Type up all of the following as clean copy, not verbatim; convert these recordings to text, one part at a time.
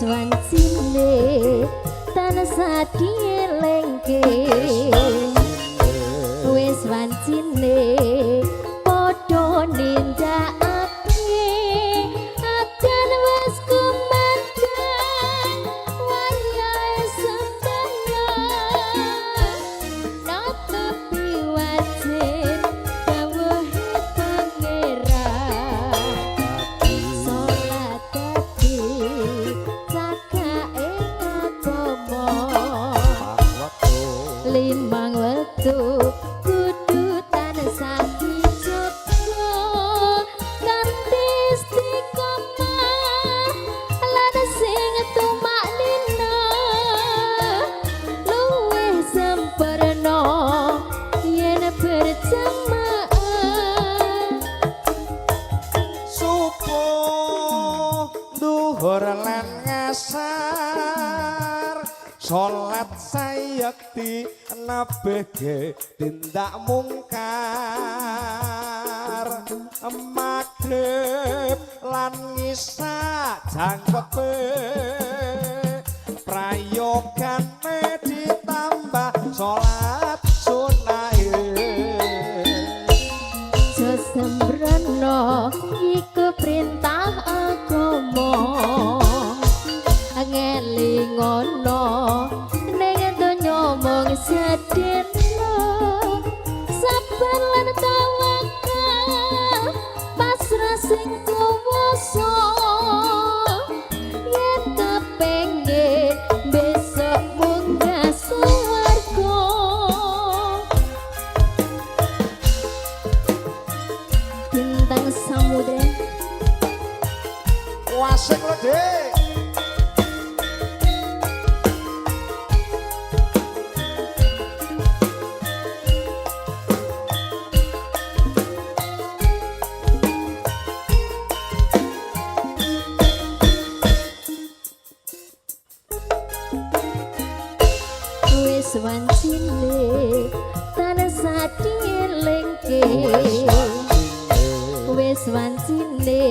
wancine tansah dielengke wis wancine padha nindakake adan wis kumandang wayahe sembayang natepi wajib dawuhe pangeran salat dadi cakake agama limang wektu kudu tansah dijaga kanthi istiqomah lan sing tumaknina luwih sempurna yen berjamaah subuh duhur lan ngasar salat sayekti nabehke tindak mungkar magrib lan ngisa jangkepe prayogane ditambah salat sunahe sesembrono iku perintah agama ngelingono ning donya mung sedina sabar lan tawakal pasrah sing kuwasa yen kepengin besok munggah swarga bintang samudra wasik lho Dik wis wancine tansah dielengke wis wancine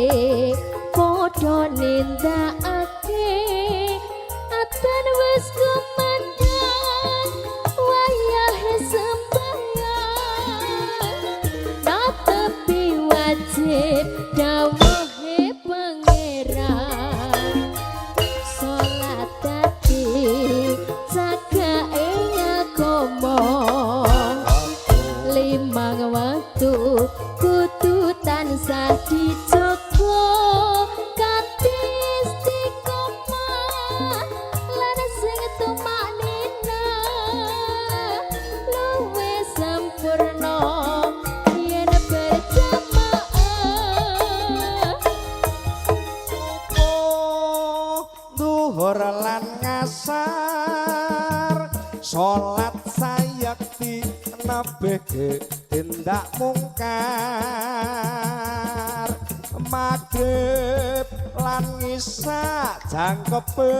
padha nindakake adan wis kumandang wayahe sembayang natepi wajib dawuhe pangeran salat dadi cakake agama limang waktu kudu tansah dijaga kanthi istiqomah lan sing tumaknina luwih sempurna yen berjamaah duhur lan ngasar salat sayekti nabehke tindak mungkar magrib lan ngisa jangkepe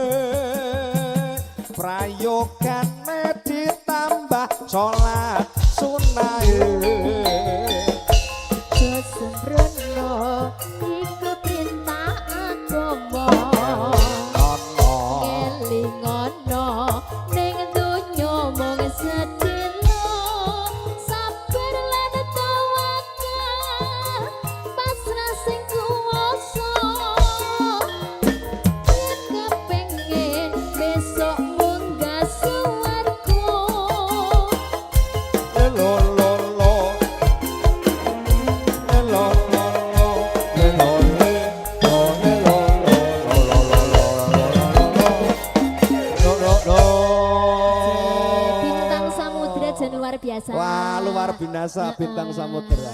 prayogane ditambah salat sunahe sesembrono iku perintah agama ngelingono ning donya mung sedina sabar lan tawakal pasrah sing kuwasa kepengin besok munggah swarga lo lo lo lo lo bintang samudra luar biasa wah luar binasa bintang samudra